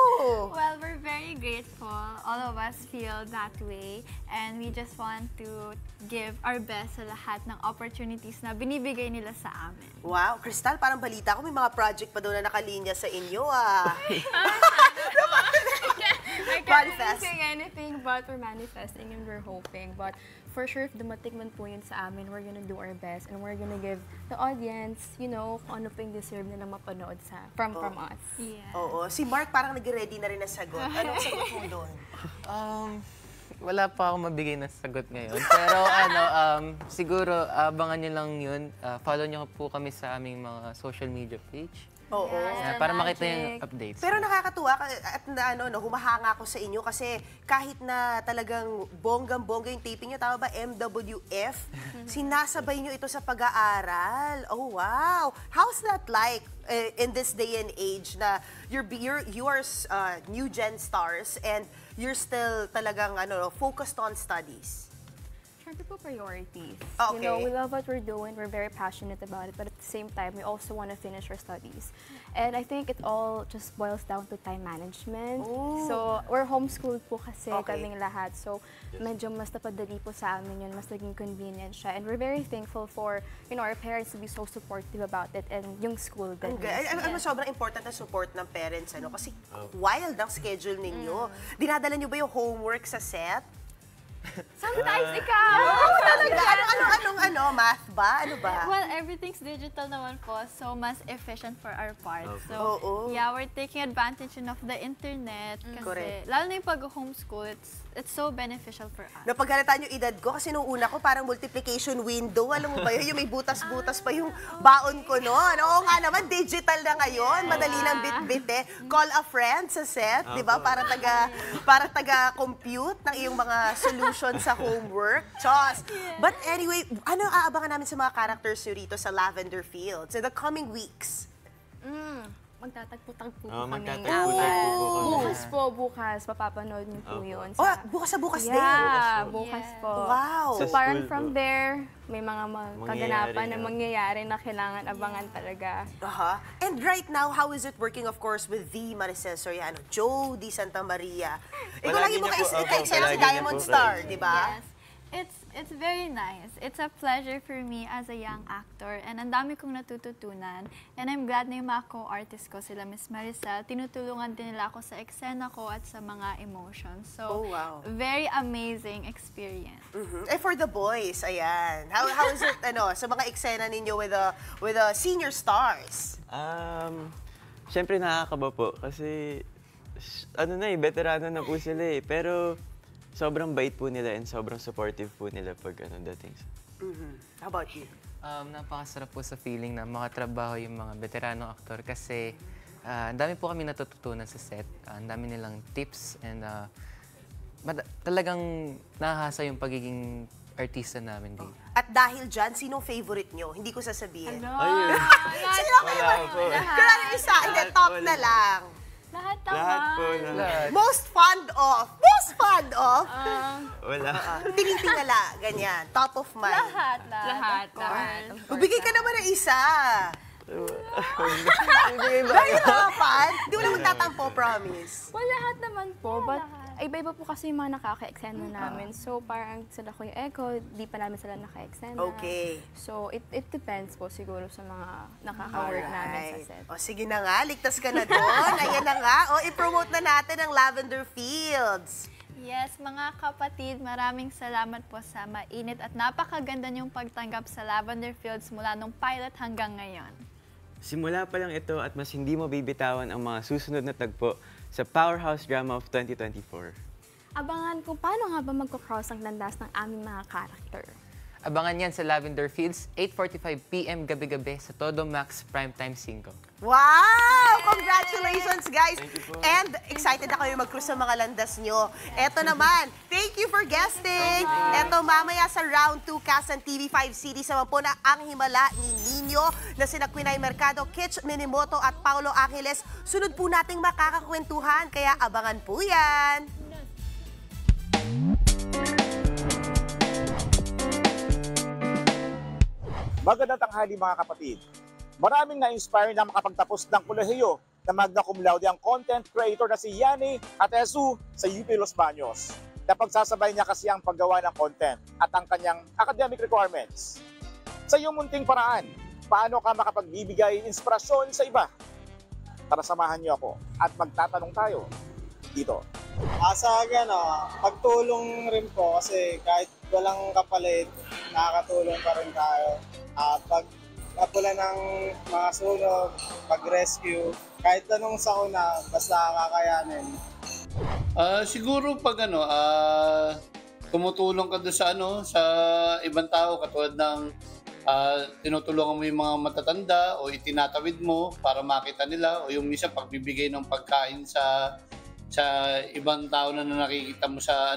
Well, we're very grateful. All of us feel that way. And we just want to give our best sa lahat ng opportunities na binibigay nila sa amin. Wow, Crystal, parang balita ko may mga project pa doon na nakalinya sa inyo, I can't say anything, but we're manifesting and we're hoping. But for sure, if dumating man po yun sa amin, we're gonna do our best and we're gonna give the audience, kung ano po yung deserve nila mapanood from us. Yeah. Oo. Si Mark parang nag-ready na rin na sagot. Anong sagot mo doon? Wala pa ako mabigay na sagot ngayon. Pero siguro abangan nyo lang yun. Follow nyo po kami sa aming mga social media page. Oo. Para makita yung updates. Pero nakakatuwa at humahanga ako sa inyo kasi kahit na talagang bonggang-bongga yung taping nyo, tama ba, MWF, sinasabay nyo ito sa pag-aaral. Oh, wow. How's that like in this day and age na you are new gen stars and you're still talagang focused on studies? Siyempre po priorities. Okay. You know, we love what we're doing. We're very passionate about it. But at the same time, we also want to finish our studies. And I think it all just boils down to time management. Ooh. So, we're homeschooled po kasi kaming Okay. lahat. So, medyo mas napadali po sa amin yun. Mas naging convenient siya. And we're very thankful for, our parents to be so supportive about it and yung school din. Okay. Sobrang important na support ng parents, kasi wild ang schedule ninyo. Dinadala nyo ba yung homework sa set? Sometimes ikaw! Anong math ba? Ano ba? Well, everything's digital naman po, so mas efficient for our part. Okay. So, yeah, we're taking advantage of the internet kasi, Correct. lalo na yung pag-homeschool, it's so beneficial for us. Napagalitan yung edad ko kasi nung una ko parang multiplication window. Alam mo ba yun? Yung may butas-butas pa yung baon ko noon. Oo nga naman, digital na ngayon. Madali lang bit-bit Call a friend sa set, di ba? Para taga-compute ng iyong mga solutions sa homework. Chos! But anyway, ano aabangan namin sa mga characters nyo rito sa Lavender Fields in the coming weeks? Magtatagpo-tagpo po Oo, kami. magtatagpo-tagpo po kami. Bukas. Mapapanood niyo po yun. Bukas sa bukas din? Yeah, bukas po. Wow! So Sa parang school from po. there, may mga kaganapan na na. mangyayari na kailangan abangan talaga. And right now, how is it working, of course, with the Maricel Soriano, Joe Di Santa Maria? Ikaw lagi mo kaisa si Diamond Star, di ba? Yes. It's very nice. It's a pleasure for me as a young actor and ang dami kong natututunan. And I'm glad na yung mga co-artist ko, sila Miss Maricel, tinutulungan din nila ako sa eksena ko at sa mga emotions. So, very amazing experience. And for the boys, ayan. How is it, sa mga eksena ninyo with the senior stars? Siyempre nakakaba po kasi veterano na po sila eh. Pero sobrang bait po nila and sobrang supportive po nila pag dating sa... How about you? Napakasarap po sa feeling na makatrabaho yung mga veteranong aktor kasi ang dami po kami natututunan sa set. Ang dami nilang tips and talagang nakahasa yung pagiging artista namin dito. At dahil dyan, sinong favorite nyo? Hindi ko sasabihin. Sino favorite? Kaya isa, hindi, top na lang. Lahat po. Most fond of? Most fond of? Wala. Tinitingala, ganyan. Top of mind. Lahat. Magbigay ka naman ng isa. Dahil nakapan, di mo naman tatampo, promise. Well, lahat naman po. But iba-iba po kasi yung mga nakaka-eksena namin. So parang sila Kuya Echo, di pa namin sila naka-eksena. Okay. So it depends po siguro sa mga nakaka-work namin sa set. O sige na nga, ligtas ka na doon. Ayan na nga. O i-promote na natin ang Lavender Fields. Yes, mga kapatid, maraming salamat po sa mainit at napakaganda niyong pagtanggap sa Lavender Fields mula nung pilot hanggang ngayon. Simula pa lang ito at mas hindi mo bibitawan ang mga susunod na tagpo sa Powerhouse Drama of 2024. Abangan kung paano nga ba magkocross ang landas ng aming mga karakter. Abangan yan sa Lavender Fields, 8:45 PM gabi-gabi sa Todo Max Primetime 5. Wow! Congratulations, guys! And excited ako yung mag-cruise sa mga landas nyo. Eto naman, thank you for guesting! Eto mamaya sa Round 2 cast ng TV5 series naman po na Ang Himala ni Nino na sina Quinay Mercado, Kitch Minimoto at Paulo Aquiles. Sunod po nating makakakwentuhan, kaya abangan po yan! Magandang tanghali mga kapatid. Maraming na-inspire na makapagtapos ng kolehiyo na magna cum laude ang content creator na si Yani Atesu sa UP Los Baños. Napagsasabay niya kasi ang paggawa ng content at ang kanyang academic requirements. Sa iyong munting paraan, paano ka makapagbibigay inspirasyon sa iba? Tara samahan niyo ako at magtatanong tayo dito. Sa akin, pagtulong rin po kasi kahit walang kapalit, nakakatulong pa rin tayo. Pag napula ng mga sunog, pag-rescue, kahit anong sakuna, basta kakayanin. Siguro pag tumutulong ka doon sa ibang tao katulad ng tinutulungan mo yung mga matatanda o itinatawid mo para makita nila o yung minsan pagbibigay ng pagkain sa ibang tao na nakikita mo sa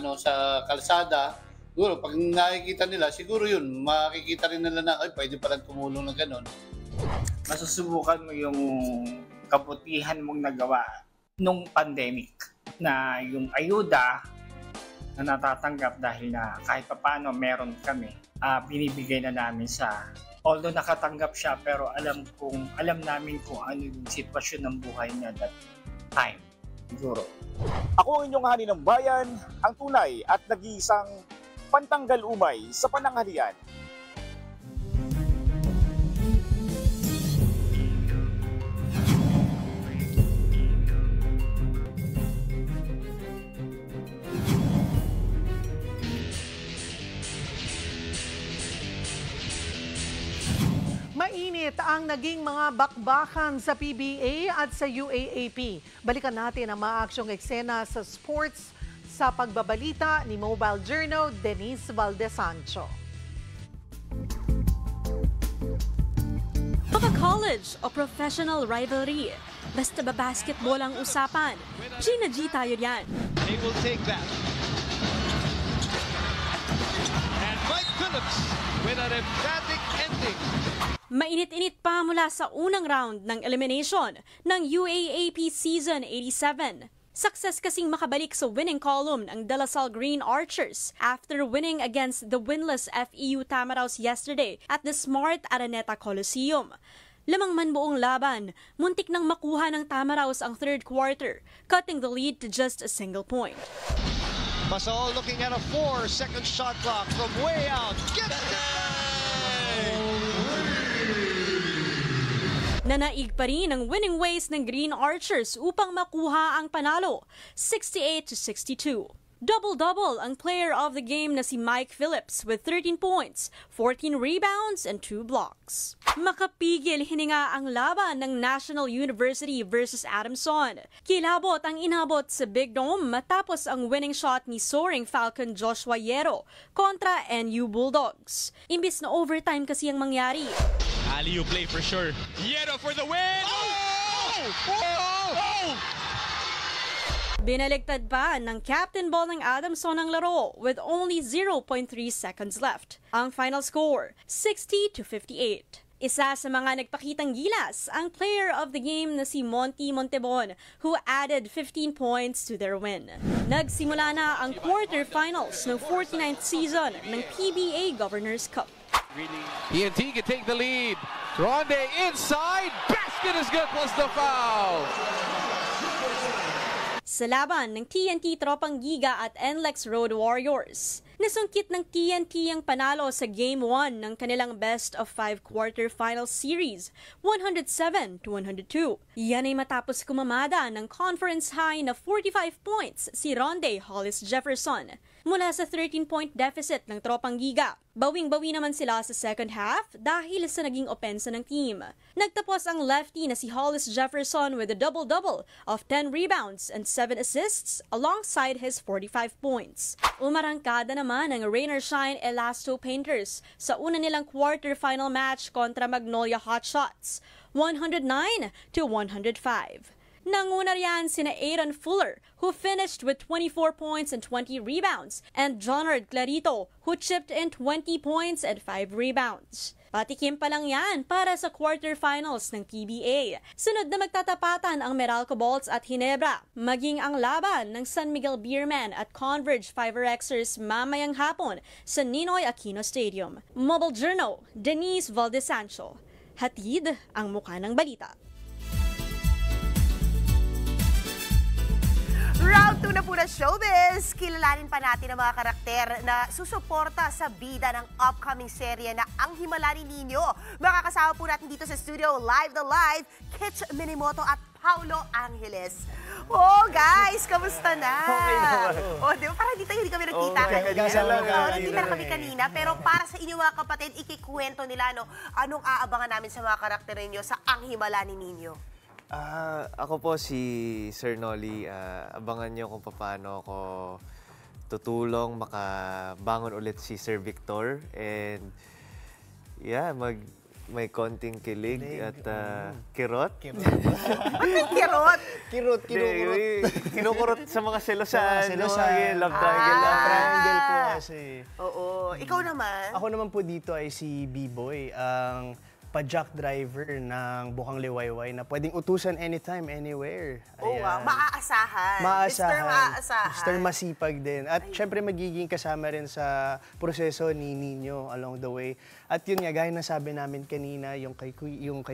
kalsada. Siguro pag nakikita nila, siguro yun, makikita rin nila na ay pwede palang tumulong na gano'n. Masusubukan mo yung kabutihan mong nagawa nung pandemic na yung ayuda na natatanggap dahil na kahit papaano meron kami, binibigay na namin although nakatanggap siya pero alam namin kung ano yung sitwasyon ng buhay niya that time siguro. Ako ang inyong hani ng bayan, ang tunay at nag-iisang pantanggal umay sa pananghalian. Mainit ang naging mga bakbakan sa PBA at sa UAAP. Balikan natin ang maaksyong eksena sa sports sa pagbabalita ni Mobile Journal Denise Valdesancho. College o professional rivalry, basta ba basketball ang usapan, Gina G tayo yan. He will take that. And Mike Phillips with an emphatic ending. Mainit-init pa mula sa unang round ng elimination ng UAAP Season 87. Success kasing makabalik sa winning column ang De La Salle Green Archers after winning against the winless FEU Tamaraws yesterday at the Smart Araneta Coliseum. Lamang man buong laban, muntik nang makuha ng Tamaraws ang third quarter, cutting the lead to just a single point. Masol looking at a 4-second shot clock from way out. Get it! Nanaig pa rin ang winning ways ng Green Archers upang makuha ang panalo, 68-62. Double-double ang player of the game na si Mike Phillips with 13 points, 14 rebounds, and 2 blocks. Makapigil hininga ang laban ng National University versus Adamson. Kilabot ang inabot sa Big Dome matapos ang winning shot ni soaring Falcon Joshua Yero kontra NU Bulldogs. Imbis na overtime kasi ang mangyari. Aliu play for sure. Yero for the win! Binaligtad pa ng captain ball ng Adamson ang laro with only 0.3 seconds left. Ang final score, 60-58. Isa sa mga nagpakitang gilas ang player of the game na si Monty Montebon who added 15 points to their win. Nagsimula na ang quarterfinals ng 49th season ng PBA Governors Cup. TNT can take the lead. Ronde inside. Basket is good plus the foul. Sa laban ng TNT Tropang Giga at NLEX Road Warriors, nasungkit ng TNT ang panalo sa Game 1 ng kanilang best of 5 quarterfinal series, 107-102. Yan ay matapos kumamada ng conference high na 45 points si Ronde Hollis Jefferson. Mula sa 13-point deficit ng Tropang Giga, bawing-bawi naman sila sa second half dahil sa naging opensa ng team. Nagtapos ang lefty na si Hollis Jefferson with a double-double of 10 rebounds and 7 assists alongside his 45 points. Umarangkada naman ang Rain or Shine Elasto Painters sa una nilang quarterfinal match kontra Magnolia Hotshots, 109-105. Nanguna riyan sina Aaron Fuller, who finished with 24 points and 20 rebounds, and Jonard Clarito, who chipped in 20 points and 5 rebounds. Patikim pa lang yan para sa quarterfinals ng PBA. Sunod na magtatapatan ang Meralco Bolts at Ginebra, maging ang laban ng San Miguel Beerman at Converge Fiverxers mamayang hapon sa Ninoy Aquino Stadium. Mobile Journal, Denise Valdesancho. Hatid ang mukha ng balita. Round 2 na po na showbiz. Kilalanin pa natin ang mga karakter na susuporta sa bida ng upcoming serye na Ang Himala ni Nino. Makakasama po natin dito sa studio, live the live, Kitch Minimoto at Paulo Angeles. Oh, guys, kamusta na? Okay naman. Oh, di ba? Parang dito hindi kami nakita. Nakita na kami kanina. Pero para sa inyong mga kapatid, ikikwento nila, anong aabangan namin sa mga karakter ninyo sa Ang Himala ni Nino? Ako po si Sir Nolly. Abangan nyo kung paano ako tutulong makabangon ulit si Sir Victor. And yeah, may konting kilig at kirot. Kirot? Kirot, kinukurot sa mga selosan. Love triangle. Love triangle po kasi. Oo. Ikaw naman? Ako naman po dito ay si B-Boy, ang pa-jack driver ng Bukang Liwayway na pwedeng utusan anytime, anywhere. Oh, wow. Maaasahan. Maaasahan. Mr. Maaasahan. Mr. Masipag din. At syempre magiging kasama rin sa proseso ni Nino along the way. At yun nga, gaya na sabi namin kanina, yung kay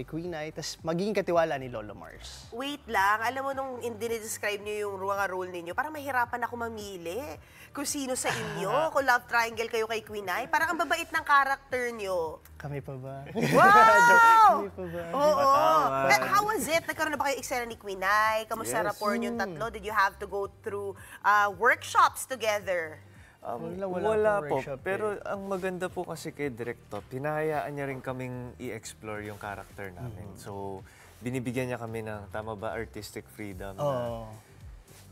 Queen Ay, tas magiging katiwala ni Lolo Mars. Wait lang, alam mo nung dinidescribe niyo yung mga role ninyo, parang mahirapan ako mamili kung sino sa inyo, kung love triangle kayo kay Queen Ay. Parang ang babait ng character niyo. Kami pa ba? Wow! Kami pa ba? Oo. How was it? Nagkaroon na ba kayo eksena ni Queen Ay? Kamusta rapport niyong tatlo? Did you have to go through workshops together? Wala po. Pero ang maganda po kasi kay Director, pinahayaan niya rin kaming i-explore yung character namin. So, binibigyan niya kami ng, tama ba, artistic freedom.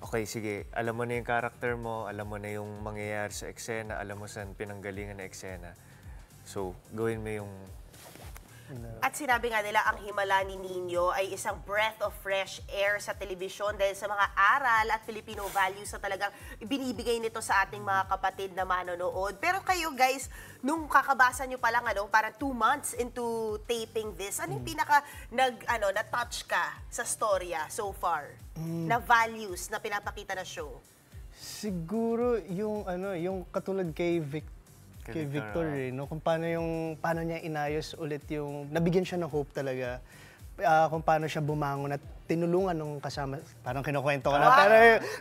Okay, sige, alam mo na yung character mo, alam mo na yung mangyayari sa eksena, alam mo saan pinanggalingan na eksena. So, gawin mo yung... At sinabi nga nila, ang Himala ni Nino ay isang breath of fresh air sa telebisyon dahil sa mga aral at Filipino values na talagang binibigay nito sa ating mga kapatid na manonood. Pero kayo guys, nung kakabasa nyo pa lang, parang 2 months into taping this, ano yung pinaka na-touch ka sa storya so far? Na values na pinapakita na show? Siguro yung katulad kay Victor no? Kung paano niya inayos ulit yung, nabigyan siya ng hope talaga. Kung paano siya bumangon at tinulungan nung kasama, parang kinukwento ko na.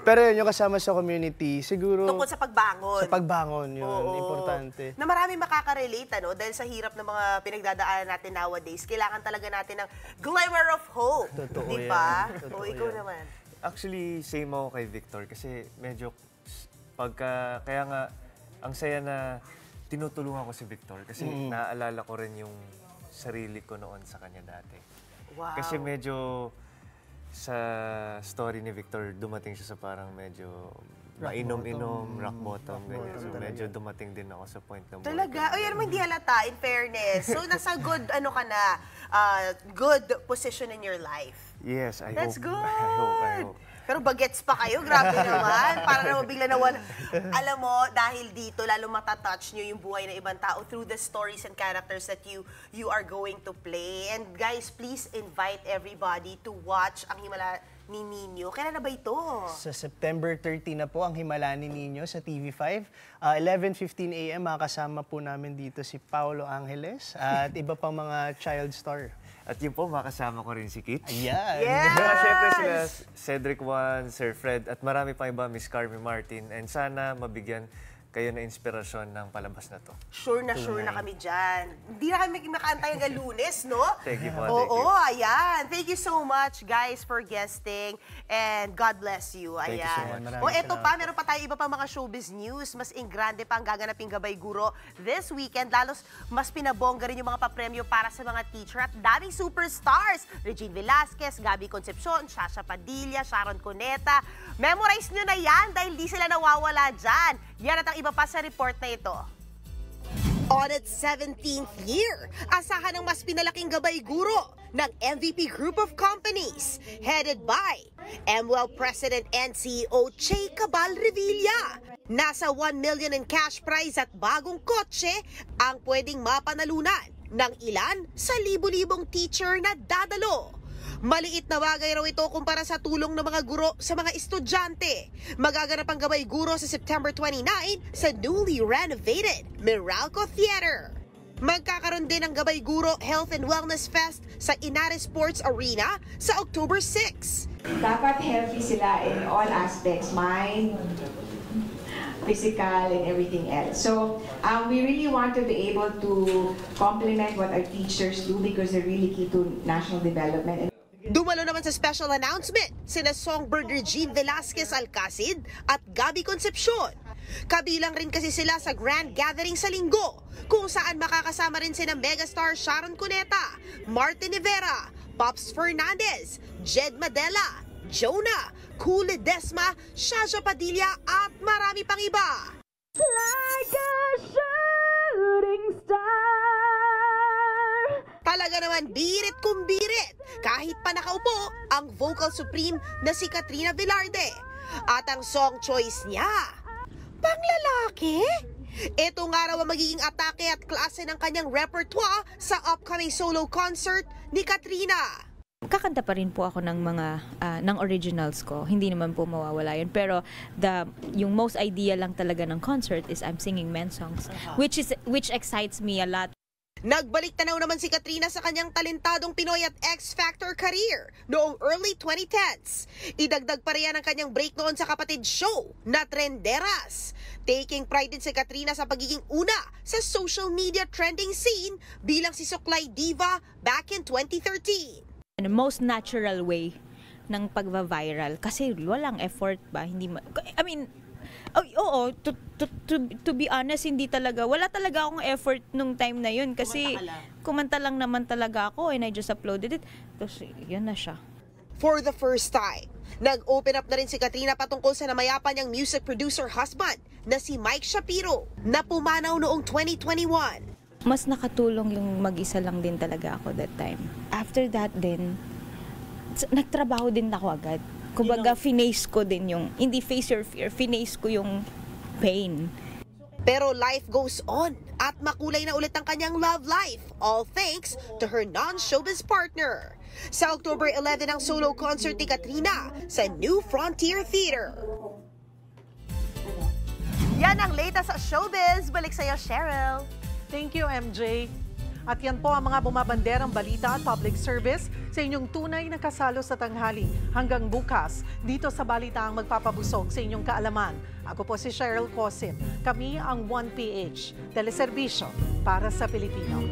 Pero yun, yung kasama sa community, siguro... Tungkol sa pagbangon. Sa pagbangon, yun. Importante. Na marami makaka-relate, dahil sa hirap ng mga pinagdadaanan natin nowadays, kailangan talaga natin ng glimmer of hope. Totoo yan. Diba? O, ikaw naman. Actually, same ako kay Victor kasi medyo kaya nga, ang saya na tinutulungan ko si Victor kasi naaalala ko rin yung sarili ko noon sa kanya dati. Wow. Kasi medyo sa story ni Victor, dumating siya sa parang medyo mainom-inom, rock bottom, ganyan. So medyo dumating din ako sa point na buhay. Talaga? O yan mo hindi halata, in fairness. So nasa good, good position in your life. Yes, I hope. That's good. I hope. Pero bagets pa kayo, grabe naman. Para naman bigla nawala. Alam mo, dahil dito, lalo matatouch nyo yung buhay ng ibang tao through the stories and characters that you are going to play. And guys, please invite everybody to watch ang Himala ni Nino. Kailan na ba ito? Sa September 30 na po ang Himala ni Nino sa TV5. 11:15 a.m. makakasama po namin dito si Paolo Angeles at iba pang mga child star. At yun po, makasama ko rin si Kitch. Ayan! Yes! Siyempre sila, Cedric Juan, Sir Fred, at marami pa iba, Miss Carmi Martin. And sana mabigyan kayo na inspirasyon ng palabas na to. Sure na kami dyan. Hindi na kami makaantay hanggang Lunes, no? Thank you po. Oo, ayan. Thank you so much, guys, for guesting. And God bless you. Ayan. Thank you so much. O, eto pa, meron pa tayo iba pa mga showbiz news. Mas ingrande pa ang gaganaping Gabay Guro this weekend. Lalos, mas pinabongga rin yung mga papremyo para sa mga teacher at daming superstars. Regine Velasquez, Gabby Concepcion, Shasha Padilla, Sharon Cuneta. Memorize nyo na yan dahil di sila nawawala dyan. Yan at ang iba pa sa report na ito. On its 17th year, asahan ng mas pinalaking Gabay Guro ng MVP Group of Companies headed by MWell President and CEO Che Cabal Revilla. Nasa 1 million in cash prize at bagong kotse ang pwedeng mapanalunan ng ilan sa libu-libong teacher na dadalo. Maliit na bagay raw ito kumpara sa tulong ng mga guro sa mga estudyante. Magaganap ang Gabay Guro sa September 29 sa newly renovated Meralco Theater. Magkakaroon din ang Gabay Guro Health and Wellness Fest sa Inares Sports Arena sa October 6. Dapat healthy sila in all aspects, mind, physical, and everything else. So we really want to be able to complement what our teachers do because they're really key to national development. Dumalo naman sa special announcement sina Songbird Regine Velasquez Alcacid at Gabby Concepcion. Kabilang rin kasi sila sa grand gathering sa Linggo, kung saan makakasama rin sina megastar Sharon Cuneta, Martin Rivera, Pops Fernandez, Jed Madela, Jonah, Cool Ledesma, Shasha Padilla at marami pang iba. Like a shooting star. Talaga naman birit kung birit. Kahit pa nakaupo, ang vocal supreme na si Katrina Velarde. At ang song choice niya, panglalaki? Ito nga raw ang magiging atake at klase ng kanyang repertoire sa upcoming solo concert ni Katrina. Kakanta pa rin po ako ng mga ng originals ko. Hindi naman po mawawala yun. Pero yung most idea lang talaga ng concert is I'm singing men's songs, which excites me a lot. Nagbalik tanaw naman si Katrina sa kanyang talentadong Pinoy at X-Factor career noong early 2010s. Idagdag pa rin ang kanyang break noon sa kapatid show na Trenderas. Taking pride din si Katrina sa pagiging una sa social media trending scene bilang si Suklay Diva back in 2013. The most natural way ng pagva-viral kasi walang effort ba, to be honest, wala talaga akong effort nung time na yun kasi kumanta lang naman talaga ako and I just uploaded it. Tapos yun na siya. For the first time, nag-open up na rin si Katrina patungkol sa namayapa niyang music producer husband na si Mike Shapiro na pumanaw noong 2021. Mas nakatulong yung mag-isa lang din talaga ako that time. After that din, nagtrabaho din ako agad. Kumbaga, finace ko din yung, hindi face your fear, finace ko yung pain. Pero life goes on at makulay na ulit ang kanyang love life, all thanks to her non-showbiz partner. Sa October 11 ang solo concert ni Katrina sa New Frontier Theater. Yan ang latest sa showbiz. Balik sa'yo, Cheryl. Thank you, MJ. At yan po ang mga bumabanderang balita at public service sa inyong tunay na kasalo sa tanghali. Hanggang bukas, dito sa Balita ang magpapabusog sa inyong kaalaman. Ako po si Cheryl Cosim. Kami ang 1PH, teleserbisyo para sa Pilipino.